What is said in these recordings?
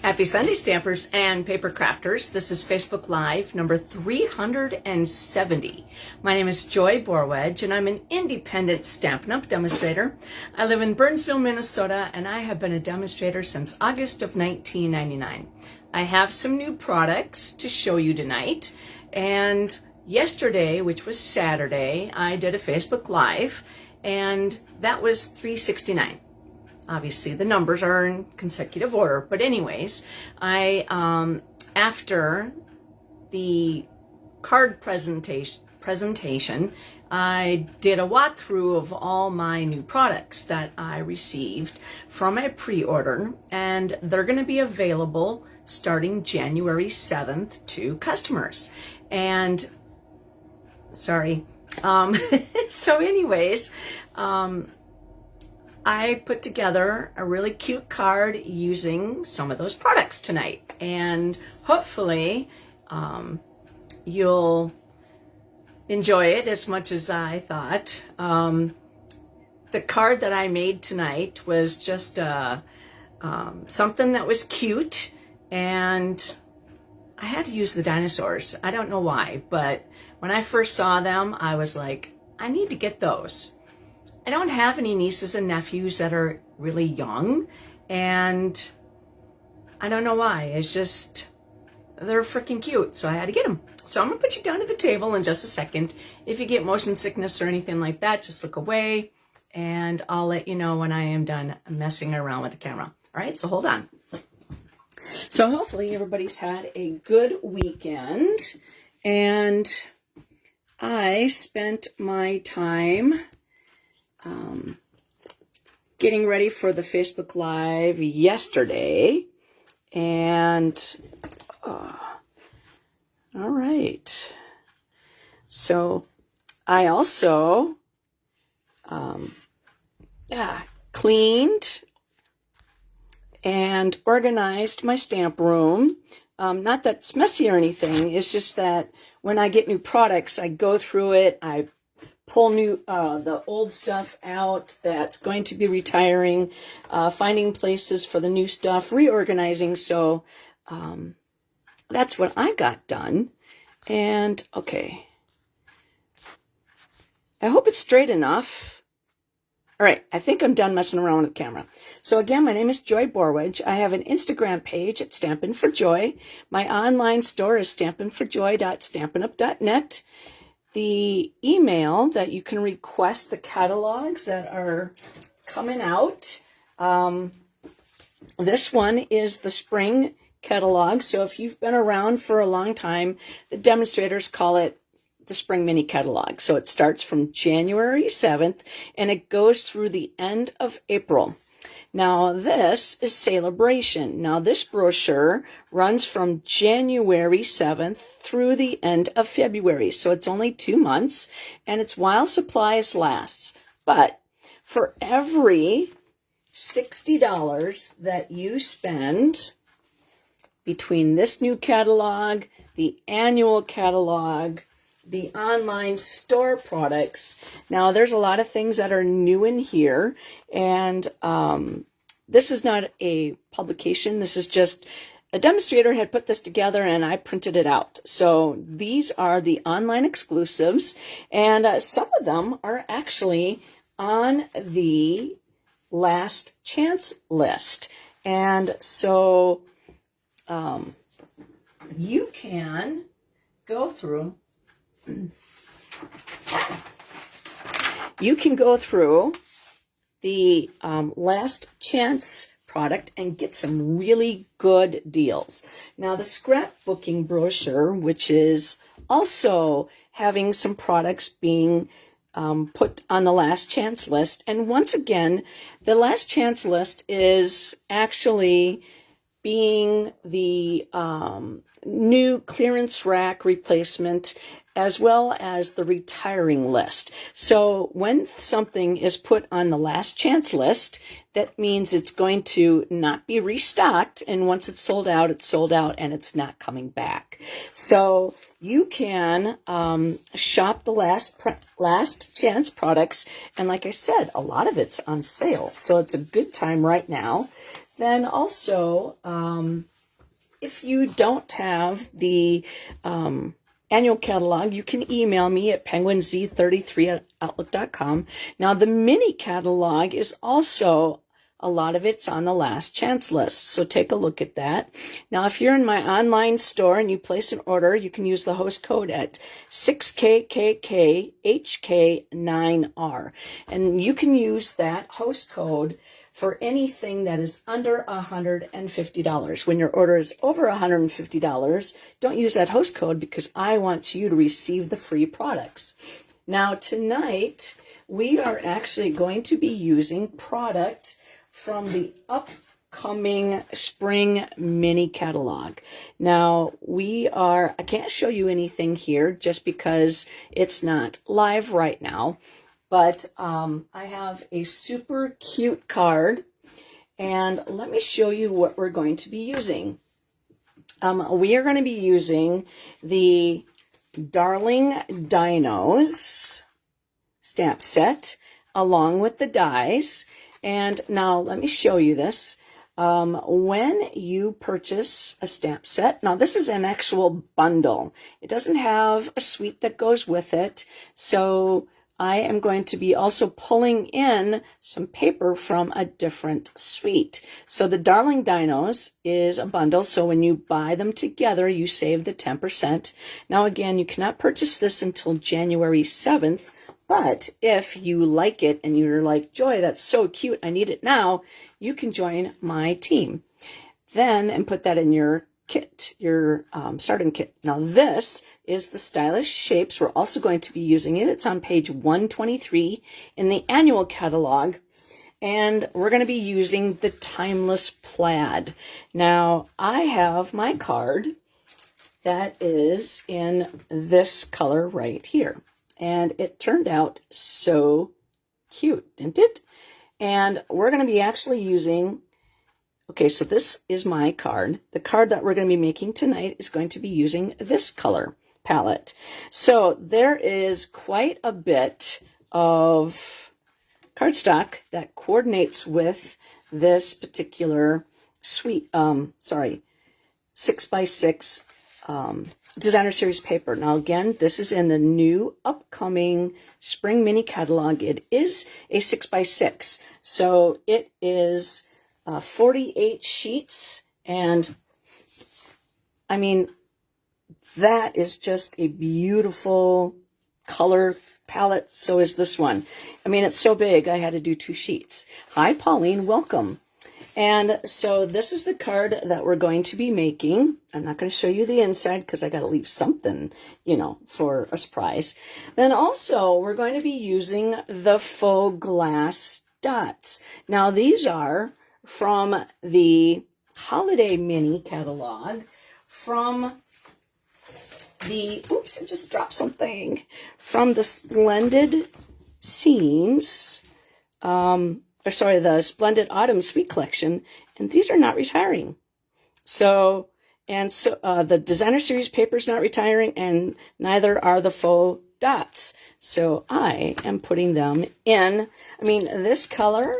Happy Sunday, Stampers and Paper Crafters. This is Facebook Live number 370. My name is Joy Borwedge, and I'm an independent Stampin' Up! Demonstrator. I live in Burnsville, Minnesota, and I have been a demonstrator since August of 1999. I have some new products to show you tonight, and yesterday, which was Saturday, I did a Facebook Live, and that was 369. Obviously, the numbers are in consecutive order. But anyways, after the card presentation, I did a walkthrough of all my new products that I received from a pre-order, and they're going to be available starting January 7th to customers. And, sorry. So anyways, I put together a really cute card using some of those products tonight, and hopefully you'll enjoy it as much as I thought. The card that I made tonight was just something that was cute, and I had to use the dinosaurs. I don't know why, but when I first saw them, I was like, I need to get those. I don't have any nieces and nephews that are really young, and I don't know why. It's just, they're freaking cute, so I had to get them. So I'm going to put you down at the table in just a second. If you get motion sickness or anything like that, just look away, and I'll let you know when I am done messing around with the camera. All right, so hold on. So hopefully everybody's had a good weekend, and I spent my time getting ready for the Facebook Live yesterday, and all right, so I also cleaned and organized my stamp room. Not that it's messy or anything, it's just that when I get new products, I go through it, I pull the old stuff out that's going to be retiring, finding places for the new stuff, reorganizing. So that's what I got done. And okay, I hope it's straight enough. All right, I think I'm done messing around with the camera. So again, my name is Joy Borwedge. I have an Instagram page at Stampin' for Joy. My online store is stampinforjoy.stampinup.net. The email that you can request the catalogs that are coming out. This one is the spring catalog. So if you've been around for a long time, the demonstrators call it the spring mini catalog. So it starts from January 7th and it goes through the end of April. Now, this is Celebration. Now, this brochure runs from January 7th through the end of February. So it's only 2 months, and it's while supplies lasts. But for every $60 that you spend between this new catalog, the annual catalog, the online store products. Now, there's a lot of things that are new in here, and this is not a publication. This is just a demonstrator had put this together, and I printed it out. So these are the online exclusives, and some of them are actually on the last chance list. And so you can go through the last chance product and get some really good deals. Now, the scrapbooking brochure, which is also having some products being put on the last chance list. And once again, the last chance list is actually being the new clearance rack replacement, as well as the retiring list. So when something is put on the last chance list, that means it's going to not be restocked, and once it's sold out and it's not coming back. So you can shop the last chance products, and like I said, a lot of it's on sale, so it's a good time right now. Then also if you don't have the annual catalog, you can email me at penguinz33@outlook.com. Now, the mini catalog is also, a lot of it's on the last chance list, so take a look at that. Now, if you're in my online store and you place an order, you can use the host code at 6KKKHK9R, and you can use that host code for anything that is under $150. When your order is over $150, don't use that host code because I want you to receive the free products. Now, tonight, we are actually going to be using product from the upcoming spring mini catalog. Now, I can't show you anything here just because it's not live right now. But I have a super cute card, and let me show you what we're going to be using. We are going to be using the Darling Dinos stamp set along with the dies. And now let me show you this. When you purchase a stamp set, now this is an actual bundle. It doesn't have a suite that goes with it, so I am going to be also pulling in some paper from a different suite. So the Darling Dinos is a bundle, so when you buy them together, you save the 10%. Now again, you cannot purchase this until January 7th, but if you like it and you're like, Joy, that's so cute, I need it now, you can join my team. Then, and put that in your kit, your starting kit. Now this is the Stylish Shapes. We're also going to be using it. It's on page 123 in the annual catalog. And we're going to be using the Timeless Plaid. Now, I have my card that is in this color right here. And it turned out so cute, didn't it? And we're going to be actually using, okay, so this is my card. The card that we're going to be making tonight is going to be using this color palette. So there is quite a bit of cardstock that coordinates with this particular suite, 6x6 designer series paper. Now again, this is in the new upcoming spring mini catalog. It is a 6x6, so it is 48 sheets, and I mean, that is just a beautiful color palette. So is this one. I mean, it's so big, I had to do 2 sheets. Hi, Pauline, welcome. And so this is the card that we're going to be making. I'm not going to show you the inside because I got to leave something, you know, for a surprise. Then also, we're going to be using the faux glass dots. Now, these are from the holiday mini catalog from the, oops, I just dropped something, from the Splendid Scenes, the Splendid Autumn Suite Collection, and these are not retiring. So the designer series paper is not retiring, and neither are the faux dots. So I am putting them in. I mean, this color,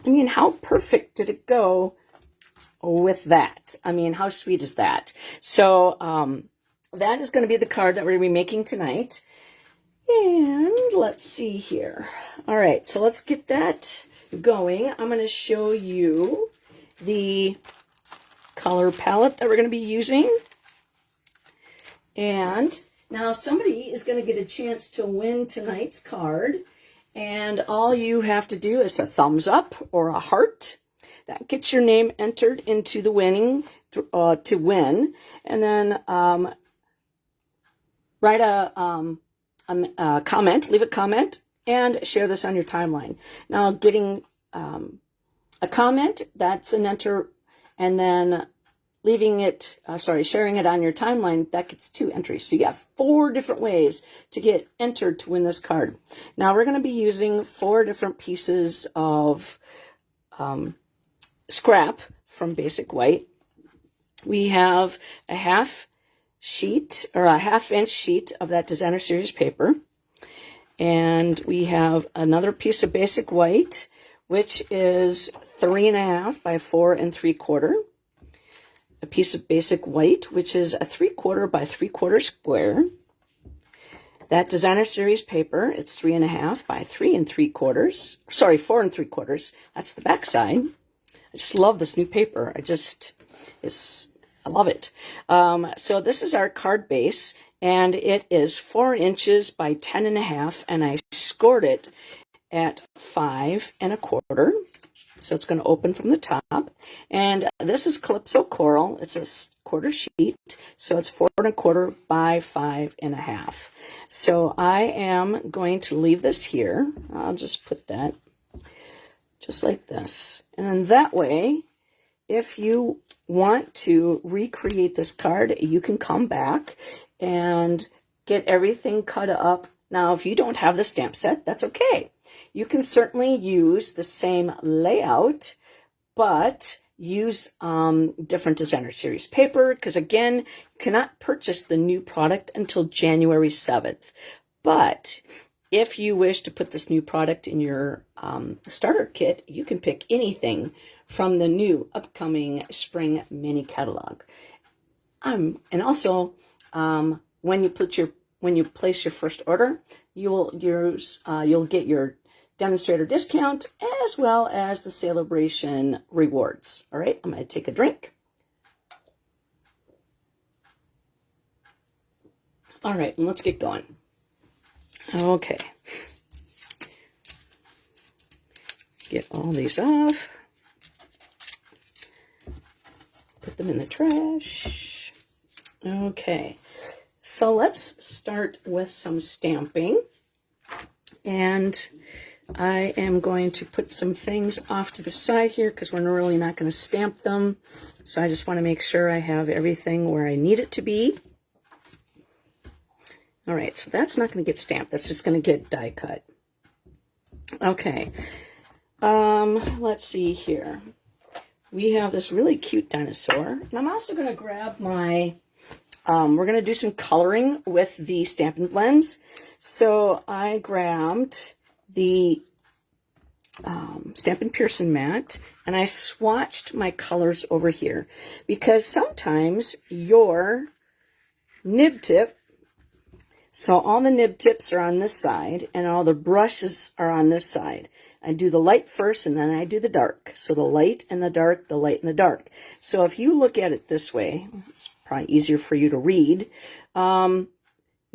I mean, how perfect did it go with that? I mean, how sweet is that? So that is going to be the card that we're going to be making tonight. And let's see here. All right, so let's get that going. I'm going to show you the color palette that we're going to be using. And now somebody is going to get a chance to win tonight's card. And all you have to do is a thumbs up or a heart. That gets your name entered into the winning to win. And then write a comment, leave a comment, and share this on your timeline. Now, getting a comment, that's an enter, and then leaving it, sharing it on your timeline, that gets 2 entries. So you have 4 different ways to get entered to win this card. Now, we're going to be using 4 different pieces of scrap from Basic White. We have a half sheet, or a 1/2 inch sheet of that designer series paper. And we have another piece of Basic White, which is 3.5 by 4 3/4. a piece of basic white, which is a 3/4 by 3/4 square. That designer series paper, it's 3.5 by 3 3/4. Sorry, 4 3/4. That's the back side. I just love this new paper. I love it. So this is our card base, and it is 4 inches by 10.5, and I scored it at 5 1/4. So it's going to open from the top. And this is Calypso Coral. It's a quarter sheet. So it's 4 1/4 by 5 1/2. So I am going to leave this here. I'll just put that just like this. And then that way, if you want to recreate this card, you can come back and get everything cut up. Now, if you don't have the stamp set, that's okay. You can certainly use the same layout, but use different designer series paper, because again, you cannot purchase the new product until January 7th. But if you wish to put this new product in your starter kit, you can pick anything from the new upcoming spring mini catalog. And also, when you place your first order, you'll get your demonstrator discount as well as the celebration rewards. All right, I'm going to take a drink. All right, and let's get going. Okay. Get all these off. Put them in the trash. Okay. So let's start with some stamping. And I am going to put some things off to the side here because we're really not going to stamp them. So I just want to make sure I have everything where I need it to be. All right, so that's not going to get stamped. That's just going to get die cut. Okay. Let's see here. We have this really cute dinosaur. And I'm also going to grab my, we're going to do some coloring with the Stampin' Blends. So I grabbed the Stampin' Pearson mat, and I swatched my colors over here because sometimes your nib tip, so all the nib tips are on this side and all the brushes are on this side. I do the light first and then I do the dark. So the light and the dark, the light and the dark. So if you look at it this way, it's probably easier for you to read.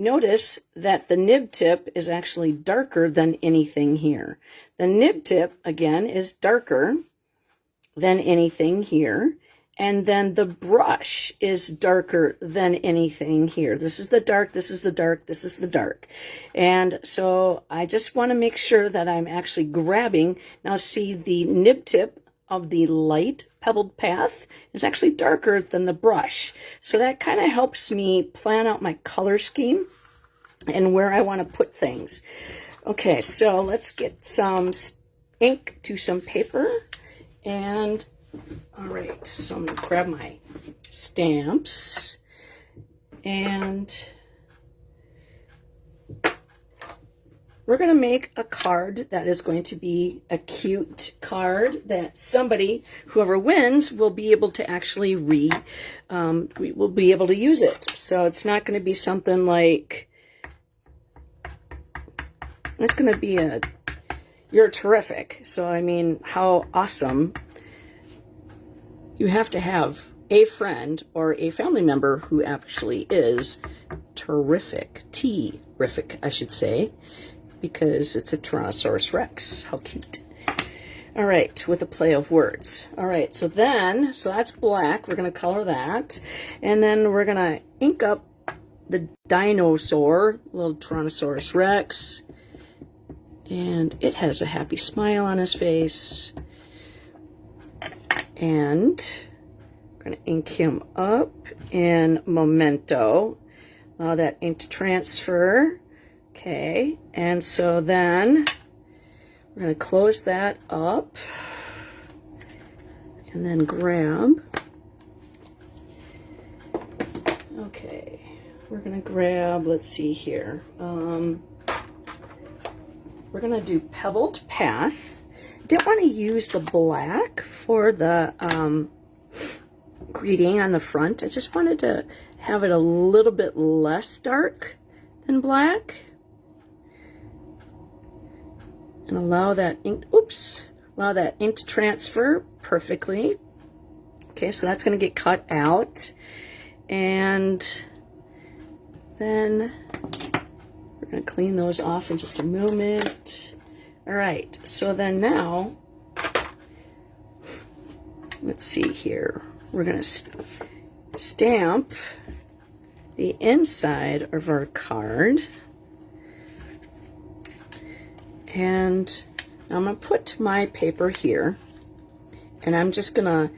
Notice that the nib tip is actually darker than anything here. The nib tip, again, is darker than anything here. And then the brush is darker than anything here. This is the dark, this is the dark, this is the dark. And so I just want to make sure that I'm actually grabbing. Now see, the nib tip of the light pebbled path is actually darker than the brush. So that kind of helps me plan out my color scheme and where I want to put things. Okay, so let's get some ink to some paper. And all right, so I'm going to grab my stamps and we're going to make a card that is going to be a cute card that somebody, whoever wins, will be able to actually read. We will be able to use it. So it's not going to be something like, it's going to be a, you're terrific. So, I mean, how awesome. You have to have a friend or a family member who actually is terrific. Terrific, I should say, because it's a Tyrannosaurus Rex. How cute. All right, with a play of words. All right, so that's black. We're going to color that. And then we're going to ink up the dinosaur, little Tyrannosaurus Rex. And it has a happy smile on his face. And I'm going to ink him up in Memento. Allow that ink to transfer. Okay, and so then we're going to close that up and then grab. Okay, we're going to grab, let's see here. We're going to do Pebbled Path. Didn't want to use the black for the greeting on the front. I just wanted to have it a little bit less dark than black. And allow that ink, allow that ink to transfer perfectly. Okay, so that's going to get cut out. And then we're going to clean those off in just a moment. All right, so then now, let's see here. We're going to stamp the inside of our card. And I'm going to put my paper here, and I'm just going to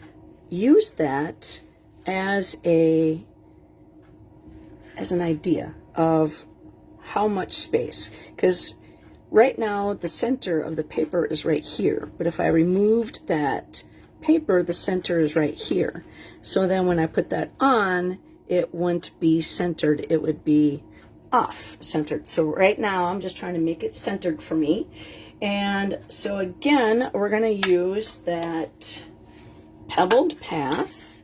use that as an idea of how much space, because right now the center of the paper is right here, but if I removed that paper, the center is right here. So then when I put that on, it wouldn't be centered, it would be off centered. So right now I'm just trying to make it centered for me. And so again, we're going to use that pebbled path.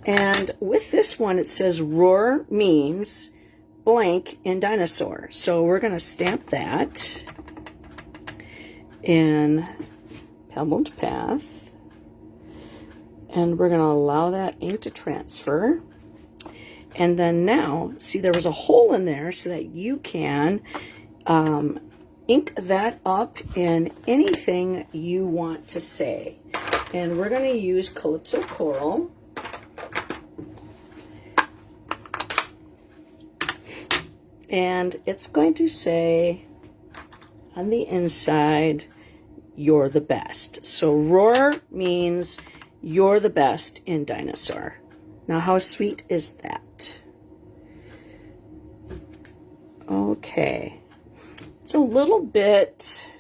And with this one, it says roar means blank in dinosaur. So we're going to stamp that in pebbled path. And we're going to allow that ink to transfer. And then now, see, there was a hole in there so that you can ink that up in anything you want to say. And we're going to use Calypso Coral. And it's going to say on the inside, you're the best. So roar means you're the best in dinosaur. Now, how sweet is that? Okay. It's a little bit,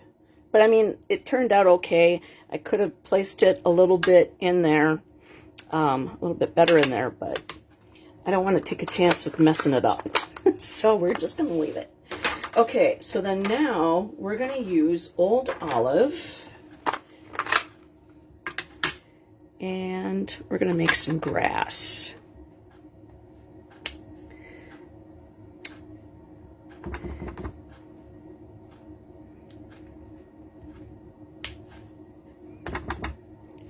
but I mean, it turned out okay. I could have placed it a little bit in there, a little bit better in there, but I don't want to take a chance with messing it up. So we're just going to leave it. Okay, so then now we're going to use Old Olive. And we're going to make some grass.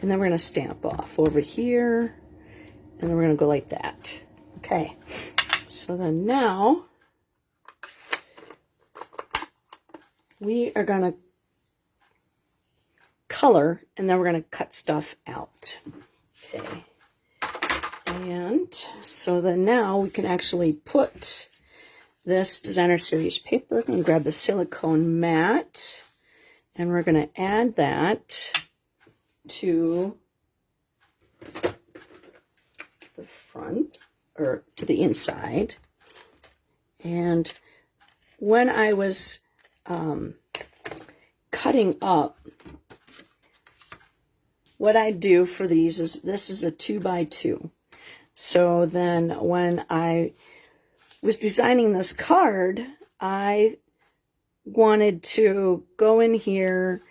And then we're going to stamp off over here. And then we're going to go like that. Okay. So then now we are going to color, and then we're going to cut stuff out. Okay. And so then now we can actually put this Designer Series paper. I'm going to grab the silicone mat, and we're going to add that to the front, or to the inside. And when I was cutting up, what I do for these is, this is a 2x2. So then when I was designing this card, I wanted to go in here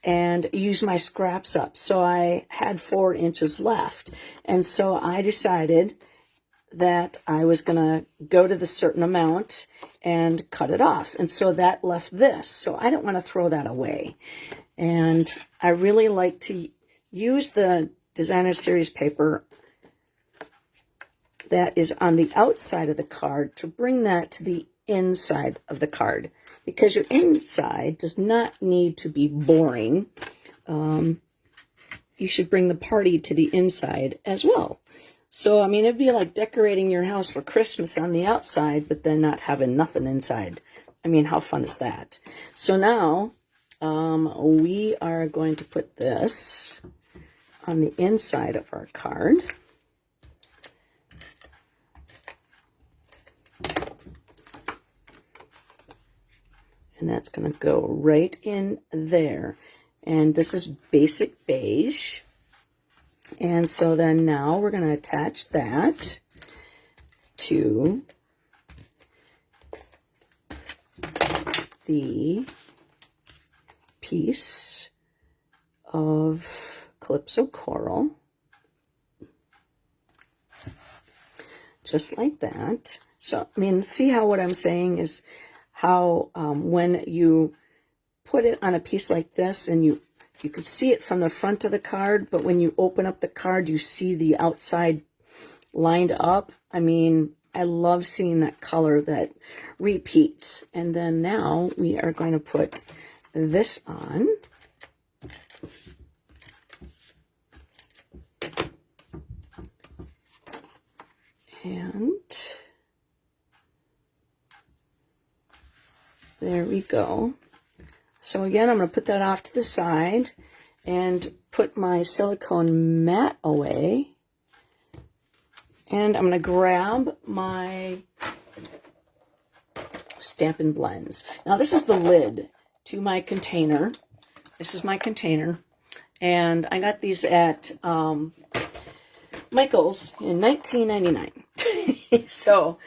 and use my scraps up. So I had 4 inches left. And so I decided that I was going to go to the certain amount and cut it off. And so that left this. So I don't want to throw that away. And I really like to use the Designer Series paper that is on the outside of the card to bring that to the inside of the card, because your inside does not need to be boring. You should bring the party to the inside as well. So, I mean, it'd be like decorating your house for Christmas on the outside, but then not having nothing inside. I mean, how fun is that? So now we are going to put this on the inside of our card. And that's going to go right in there. And this is basic beige. And so then now we're going to attach that to the piece of Calypso Coral. just like that. So, I mean, see how what I'm saying is how when you put it on a piece like this and you could see it from the front of the card, but when you open up the card, you see the outside lined up. I mean, I love seeing that color that repeats. And then now we are going to put this on. And there we go. So again, I'm going to put that off to the side and put my silicone mat away. And I'm going to grab my Stampin' Blends. Now this is the lid to my container. This is my container. And I got these at Michael's in 1999. So,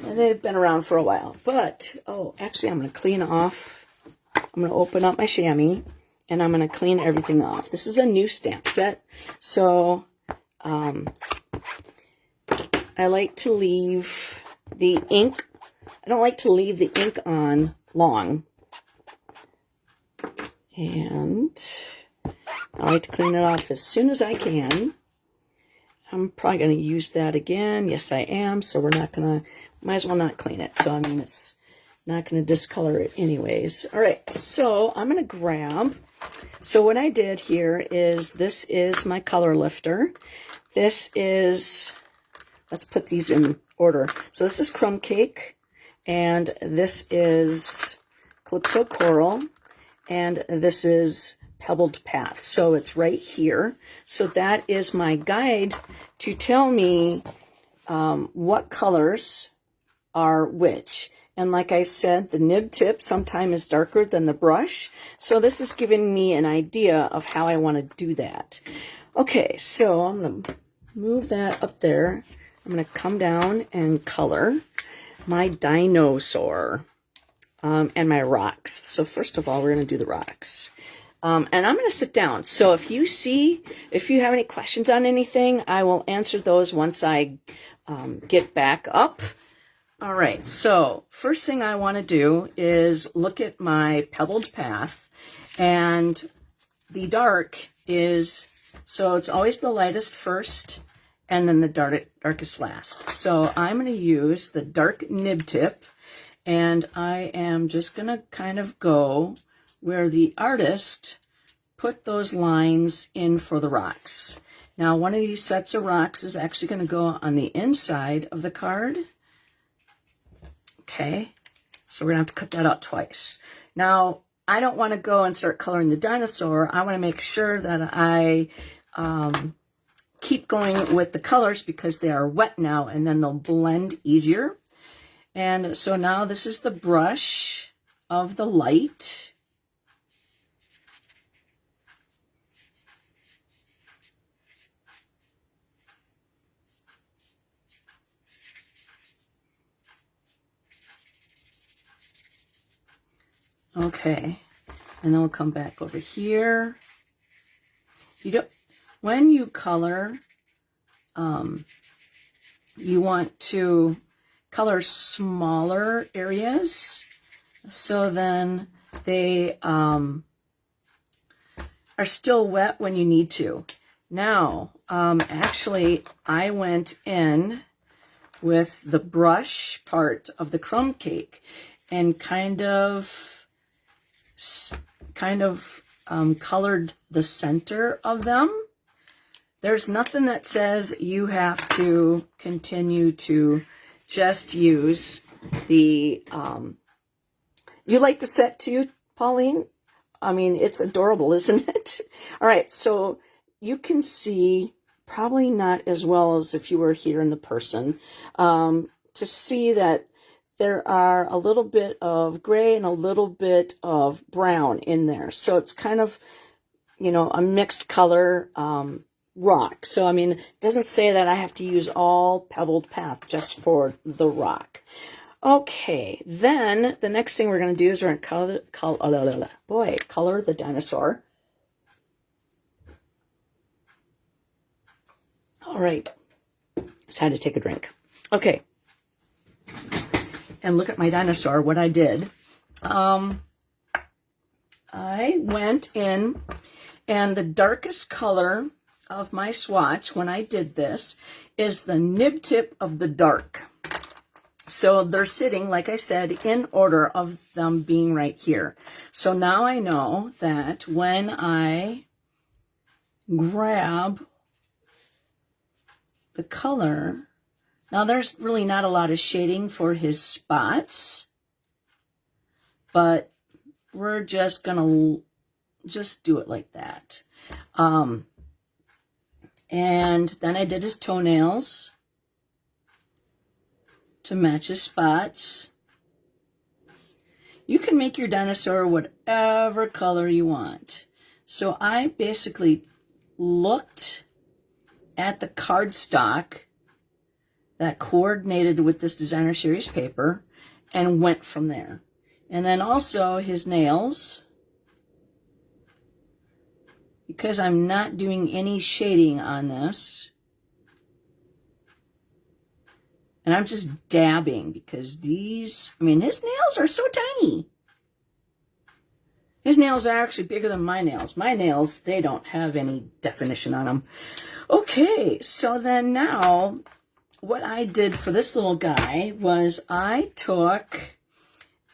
and they've been around for a while. But, oh, actually I'm going to clean off. I'm going to open up my chamois and I'm going to clean everything off. This is a new stamp set. So, I like to leave the ink. I don't like to leave the ink on long. And I like to clean it off as soon as I can. I'm probably going to use that again. Yes, I am. So we're not going to, might as well not clean it. So, I mean, it's not going to discolor it anyways. All right, so I'm going to grab. So what I did here is, this is my color lifter. This is, let's put these in order. So this is Crumb Cake, and this is Calypso Coral, and this is Pebbled Path. So it's right here. So that is my guide to tell me what colors are which. And like I said, the nib tip sometimes is darker than the brush. So this is giving me an idea of how I want to do that. Okay, so I'm going to move that up there. I'm going to come down and color my dinosaur and my rocks. So first of all, we're going to do the rocks. And I'm going to sit down. So if you have any questions on anything, I will answer those once I get back up. All right, so first thing I want to do is look at my Pebbled Path. And the dark is, so it's always the lightest first, and then the darkest last. So I'm going to use the dark nib tip, and I am just going to kind of go where the artist put those lines in for the rocks. Now, one of these sets of rocks is actually going to go on the inside of the card. Okay, so we're going to have to cut that out twice. Now, I don't want to go and start coloring the dinosaur. I want to make sure that I keep going with the colors because they are wet now, and then they'll blend easier. And so now this is the brush of the light. Okay, and then we'll come back over here. When you color, you want to color smaller areas, so then they are still wet when you need to. Now, actually, I went in with the brush part of the Crumb Cake and kind of colored the center of them. There's nothing that says you have to continue to just use the, you like the set too, Pauline? I mean, it's adorable, isn't it? All right, so you can see, probably not as well as if you were here in the person, to see that there are a little bit of gray and a little bit of brown in there. So it's kind of, you know, a mixed color rock. So, I mean, it doesn't say that I have to use all Pebbled Path just for the rock. Okay, then the next thing we're going to do is we're going to color the dinosaur. All right, just had to take a drink. Okay. And look at my dinosaur, what I did. I went in, and the darkest color of my swatch when I did this is the nib tip of the dark. So they're sitting, like I said, in order of them being right here. So now I know that when I grab the color, now there's really not a lot of shading for his spots, but we're just gonna just do it like that. And then I did his toenails to match his spots. You can make your dinosaur whatever color you want. So I basically looked at the cardstock that coordinated with this designer series paper and went from there. And then also his nails, because I'm not doing any shading on this, and I'm just dabbing because these, I mean, his nails are so tiny. His nails are actually bigger than my nails. My nails, they don't have any definition on them. Okay, so then now what I did for this little guy was I took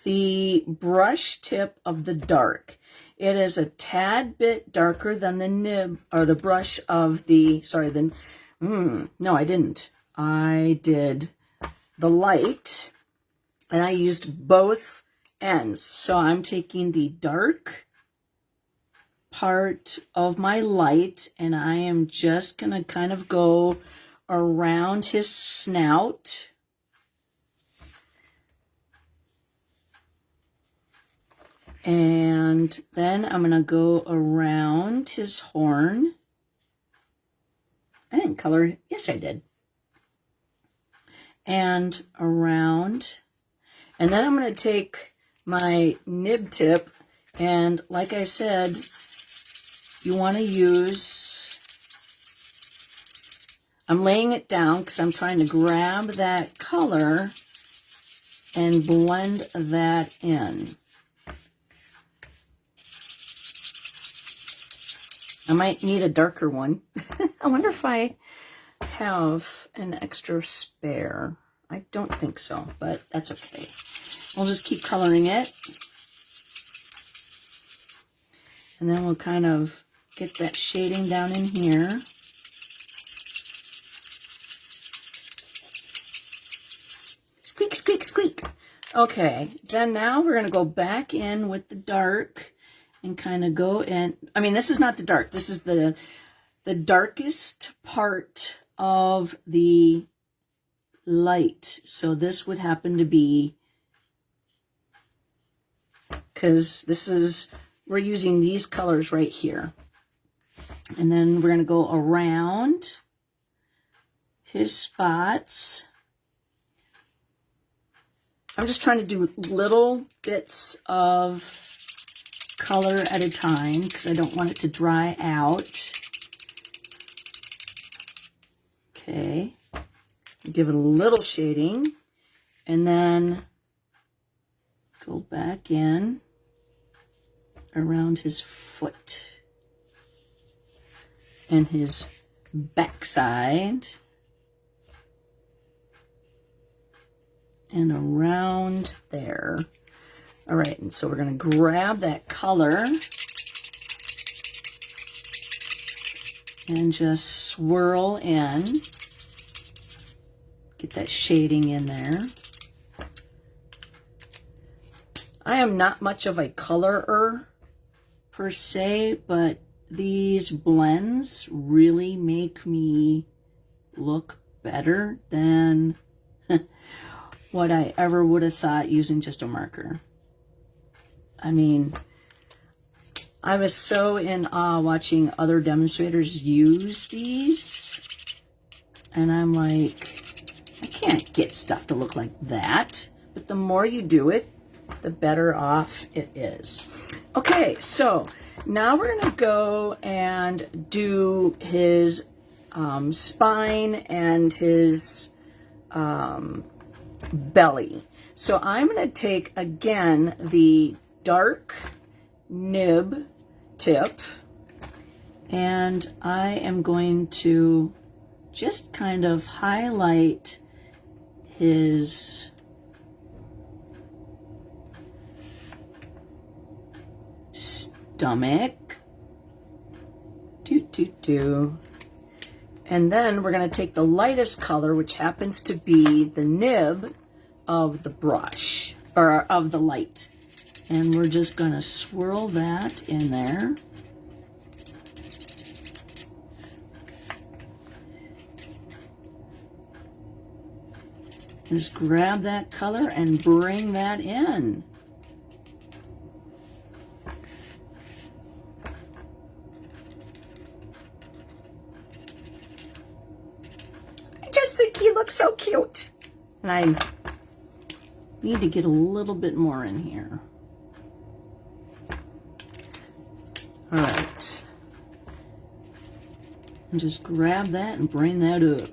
the brush tip of the dark. It is a tad bit darker than the nib, or the brush of the, sorry, no, I didn't. I did the light, and I used both ends. So I'm taking the dark part of my light, and I am just going to kind of go around his snout. And then I'm going to go around his horn. I didn't color, yes I did. And around. And then I'm going to take my nib tip, and like I said, you want to use, I'm laying it down because I'm trying to grab that color and blend that in. I might need a darker one. I wonder if I have an extra spare. I don't think so, but that's okay. We'll just keep coloring it. And then we'll kind of get that shading down in here. Squeak, squeak, squeak. Okay, then now we're going to go back in with the dark and kind of go in. I mean, this is not the dark. This is the darkest part of the light. So this would happen to be, because this is, we're using these colors right here. And then we're going to go around his spots. I'm just trying to do little bits of color at a time because I don't want it to dry out. Okay, give it a little shading, and then go back in around his foot and his backside and around there. All right, and so we're going to grab that color and just swirl in. Get that shading in there. I am not much of a colorer per se, but these blends really make me look better than what I ever would have thought using just a marker. I mean, I was so in awe watching other demonstrators use these, and I'm like, I can't get stuff to look like that. But the more you do it, the better off it is. Okay, so now we're going to go and do his spine and his belly. So I'm going to take, again, the dark nib tip, and I am going to just kind of highlight his stomach. And then we're going to take the lightest color, which happens to be the nib of the brush, or of the light. And we're just going to swirl that in there. Just grab that color and bring that in. I just think he looks so cute. And I need to get a little bit more in here. All right. And just grab that and bring that up.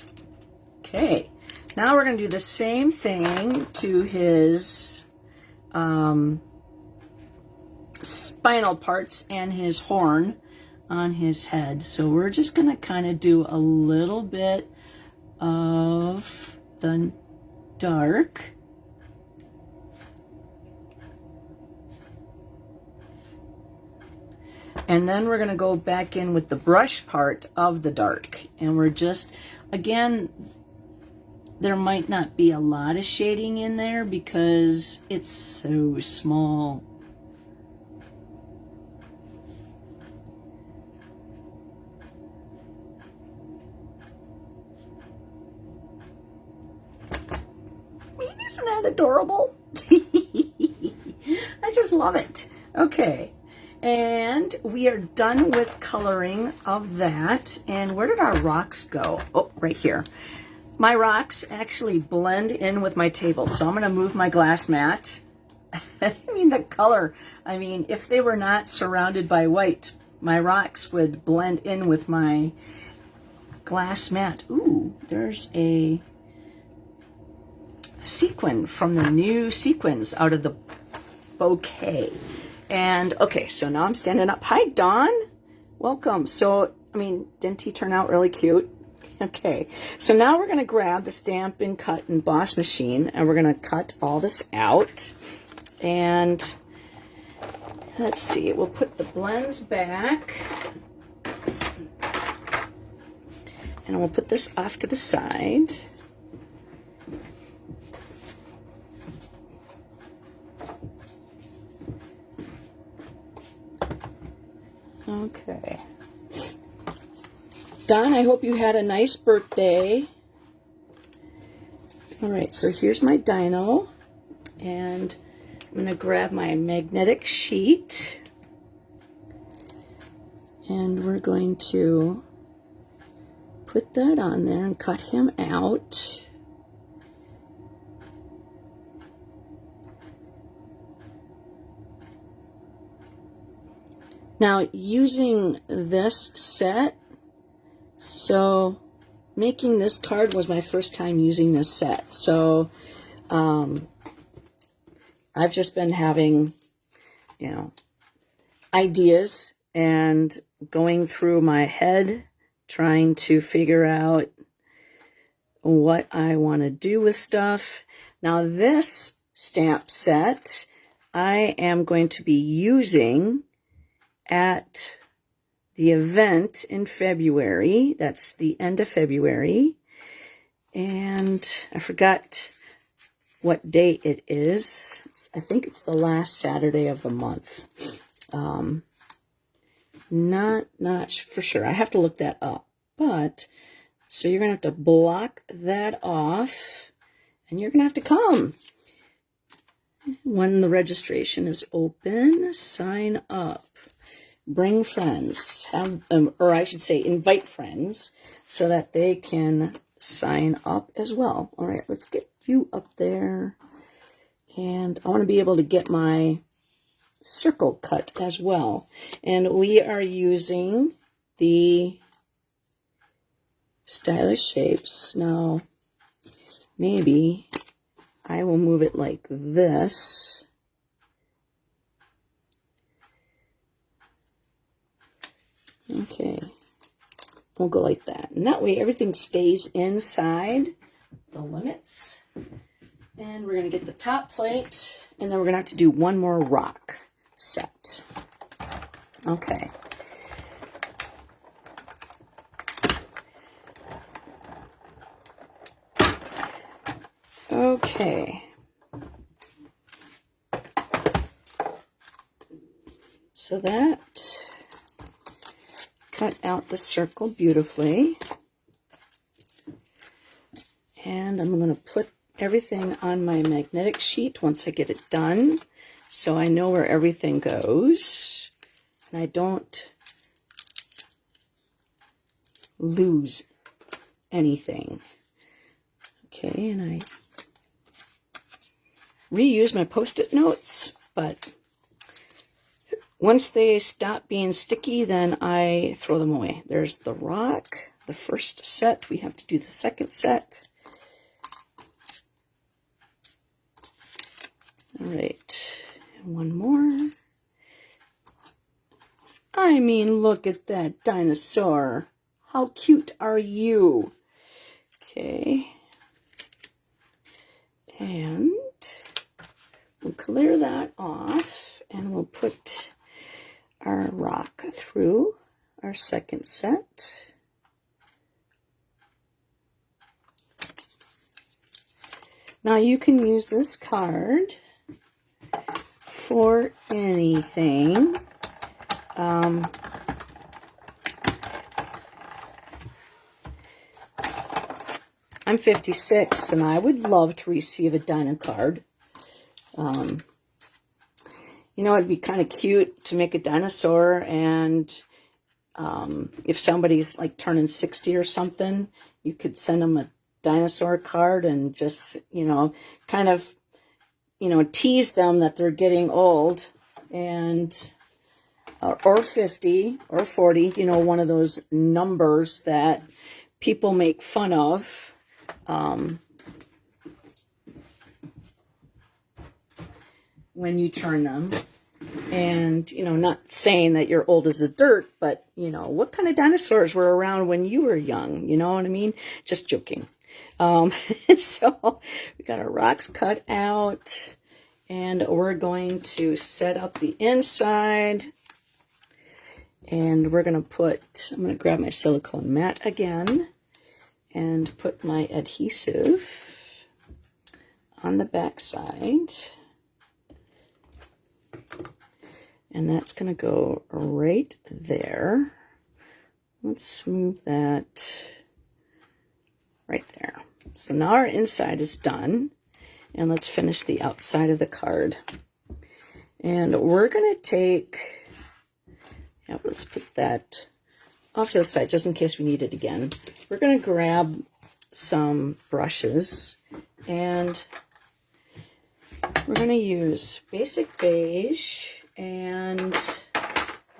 Okay. Now we're going to do the same thing to his spinal parts and his horn on his head. So we're just going to kind of do a little bit of the dark. And then we're going to go back in with the brush part of the dark. And we're just, again, there might not be a lot of shading in there because it's so small. Isn't that adorable? I just love it. Okay. And we are done with coloring of that. And where did our rocks go? Oh, right here. My rocks actually blend in with my table, so I'm going to move my glass mat. I mean, the color, I mean, if they were not surrounded by white, my rocks would blend in with my glass mat. Ooh, there's a sequin from the new sequins out of the bouquet. And, okay, so now I'm standing up. Hi, Dawn. Welcome. So, I mean, didn't he turn out really cute? Okay, so now we're going to grab the Stampin' Cut and Emboss machine, and we're going to cut all this out. And let's see, we'll put the blends back. And we'll put this off to the side. Okay. Don, I hope you had a nice birthday. All right, so here's my dino, and I'm going to grab my magnetic sheet, and we're going to put that on there and cut him out. Now, using this set, so making this card was my first time using this set. So I've just been having, you know, ideas and going through my head, trying to figure out what I want to do with stuff. Now, this stamp set I am going to be using at the event in February. That's the end of February. And I forgot what date it is. I think it's the last Saturday of the month. Not for sure. I have to look that up. But, so you're going to have to block that off. And you're going to have to come. When the registration is open, sign up. Bring friends, have them, or I should say invite friends so that they can sign up as well. All right, let's get you up there. And I want to be able to get my circle cut as well. And we are using the Stylish Shapes. Now, maybe I will move it like this. Okay, we'll go like that. And that way everything stays inside the limits. And we're going to get the top plate, and then we're going to have to do one more rock set. Okay. Okay. So that cut out the circle beautifully. And I'm going to put everything on my magnetic sheet once I get it done, so I know where everything goes and I don't lose anything. Okay, and I reuse my Post-it notes, but once they stop being sticky, then I throw them away. There's the rock, the first set. We have to do the second set. All right, and one more. I mean, look at that dinosaur. How cute are you? Okay. And we'll clear that off, and we'll put our rock through our second set. Now you can use this card for anything. I'm 56 and I would love to receive a Dino card. You know, it'd be kind of cute to make a dinosaur, and if somebody's like turning 60 or something, you could send them a dinosaur card and just, you know, kind of, you know, tease them that they're getting old, and or 50 or 40, you know, one of those numbers that people make fun of. When you turn them, and, you know, not saying that you're old as a dirt, but, you know, what kind of dinosaurs were around when you were young? You know what I mean? Just joking. So we got our rocks cut out, and we're going to set up the inside, and we're going to put, I'm going to grab my silicone mat again and put my adhesive on the back side. And that's going to go right there. Let's move that right there. So now our inside is done. And let's finish the outside of the card. And we're going to take, yeah, let's put that off to the side just in case we need it again. We're going to grab some brushes, and we're going to use Basic Beige and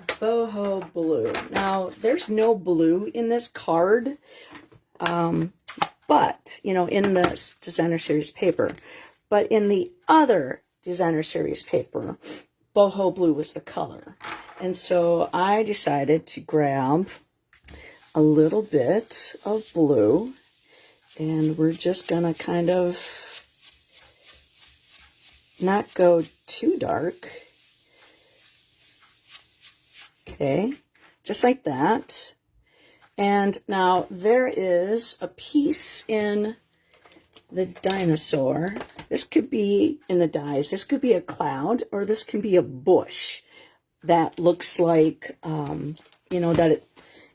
Boho Blue. Now, there's no blue in this card, but, you know, in the Designer Series paper. But in the other Designer Series paper, Boho Blue was the color. And so I decided to grab a little bit of blue, and we're just going to kind of not go too dark. Okay, just like that. And now there is a piece in the dinosaur. This could be in the dies. This could be a cloud, or this can be a bush that looks like, you know, that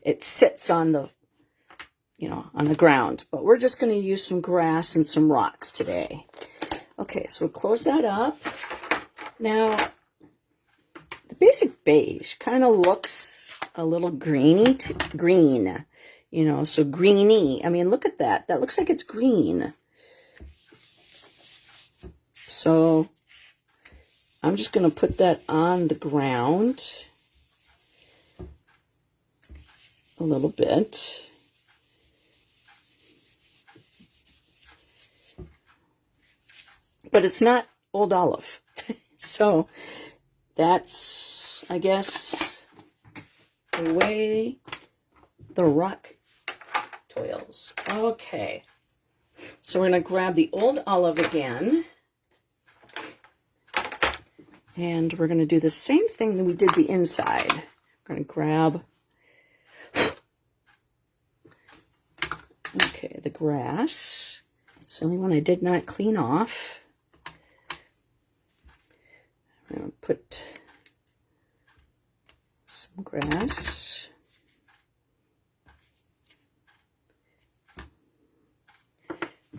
it sits on the, you know, on the ground. But we're just going to use some grass and some rocks today. Okay, so we'll close that up. Now, the Basic Beige kind of looks a little green, you know, so greeny. I mean, look at that. That looks like it's green. So I'm just going to put that on the ground a little bit. but it's not old olive. So that's, I guess, the way the rock toils. Okay, so we're going to grab the old olive again. And we're going to do the same thing that we did the inside. We're going to grab, okay, the grass. It's the only one I did not clean off. I'm going to put some grass.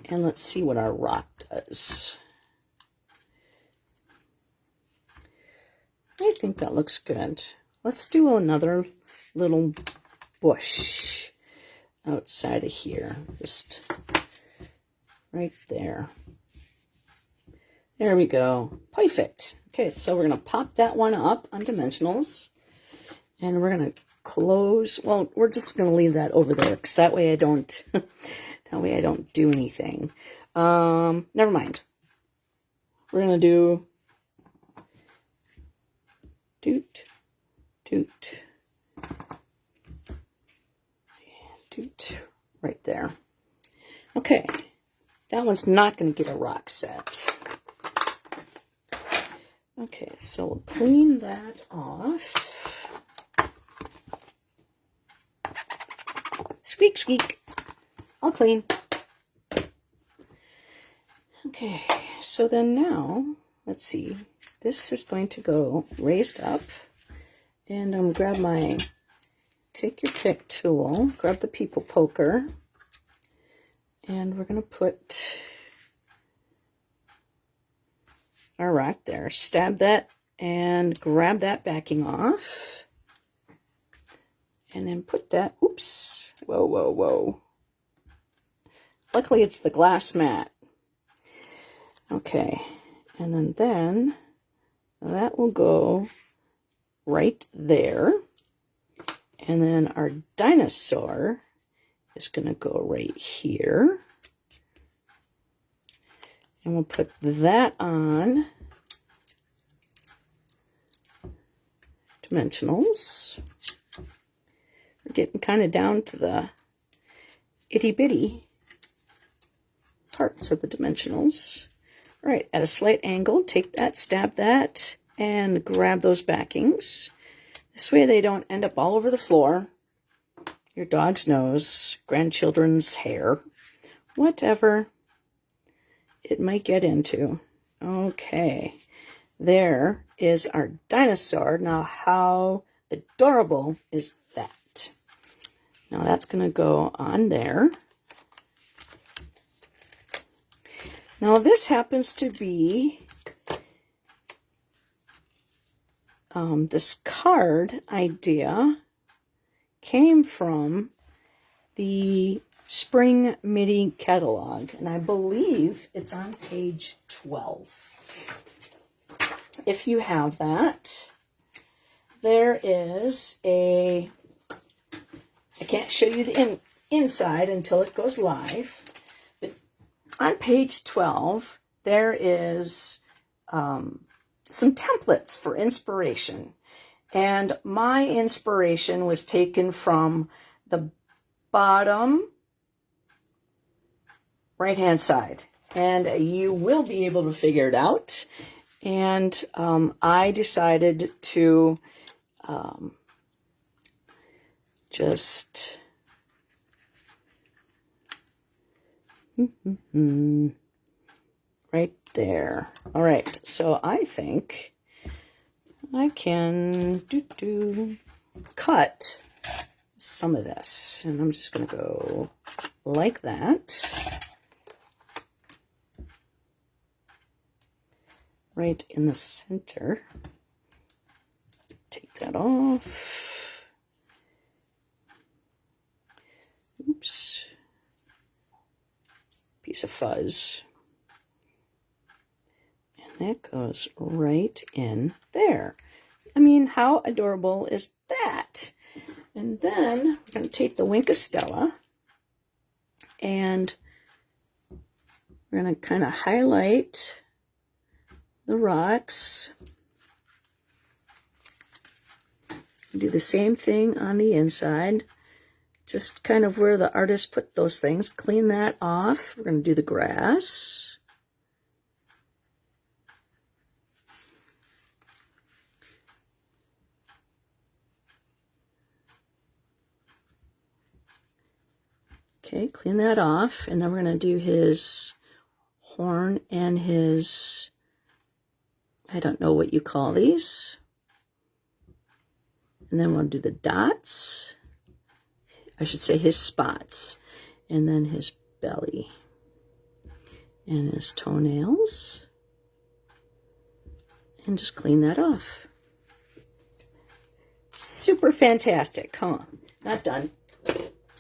And let's see what our rock does. I think that looks good. Let's do another little bush outside of here. Just right there. There we go. Perfect. Okay, so we're going to pop that one up on dimensionals. And we're going to close. Well, we're just going to leave that over there because that way I don't do anything. Never mind. We're going to do doot, doot, and doot, right there. Okay, that one's not going to get a rock set. Okay, so we'll clean that off. Squeak, squeak. I'll clean. Okay, so then now, let's see. This is going to go raised up, and I'm going to grab my take your pick tool, grab the people poker, and we're going to put our rock there. Stab that and grab that backing off, and then put that, oops, whoa, whoa, whoa. Luckily it's the glass mat. Okay, and then that will go right there. And then our dinosaur is going to go right here. And we'll put that on dimensionals. We're getting kind of down to the itty-bitty parts of the dimensionals. All right, at a slight angle, take that, stab that, and grab those backings. This way they don't end up all over the floor, your dog's nose, grandchildren's hair, whatever it might get into. Okay, there is our dinosaur. Now, how adorable is that? Now, that's going to go on there. Now, this happens to be this card idea came from the Spring MIDI catalog, and I believe it's on page 12. If you have that, there is a, I can't show you the inside until it goes live, but on page 12, there is some templates for inspiration. And my inspiration was taken from the bottom right-hand side. And you will be able to figure it out. And I decided to just... right there. All right, so I think I can cut some of this, and I'm just going to go like that, right in the center. Take that off. Oops. Piece of fuzz. And that goes right in there. I mean, how adorable is that? And then we're going to take the Winkostella and we're going to kind of highlight the rocks. Do the same thing on the inside. Just kind of where the artist put those things. Clean that off. We're going to do the grass. Okay, clean that off. And then we're going to do his horn and his, I don't know what you call these. And then we'll do the dots. I should say his spots, and then his belly, and his toenails, and just clean that off. Super fantastic, huh? Not done.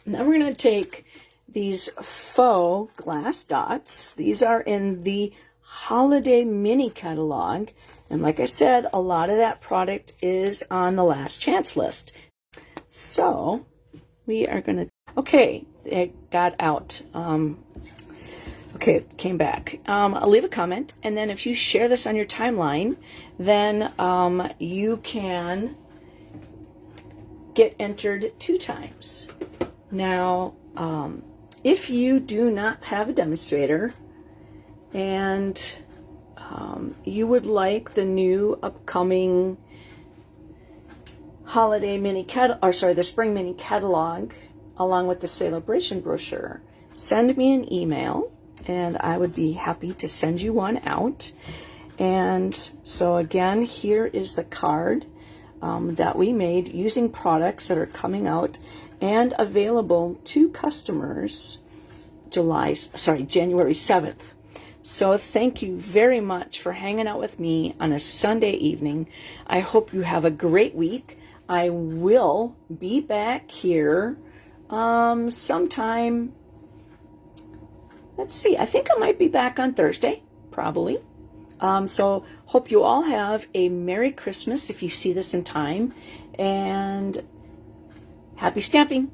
Now we're going to take these faux glass dots. These are in the Holiday Mini Catalog, and like I said, a lot of that product is on the last chance list. So we are going to, okay, it got out. Okay, it came back. I'll leave a comment, and then if you share this on your timeline, then you can get entered 2 times. Now, if you do not have a demonstrator, and you would like the new upcoming Holiday Mini the Spring Mini Catalog, along with the Celebration brochure, send me an email, and I would be happy to send you one out. And so again, here is the card that we made using products that are coming out and available to customers January 7th. So thank you very much for hanging out with me on a Sunday evening. I hope you have a great week. I will be back here sometime. Let's see. I think I might be back on Thursday, probably. So hope you all have a Merry Christmas if you see this in time, and happy stamping.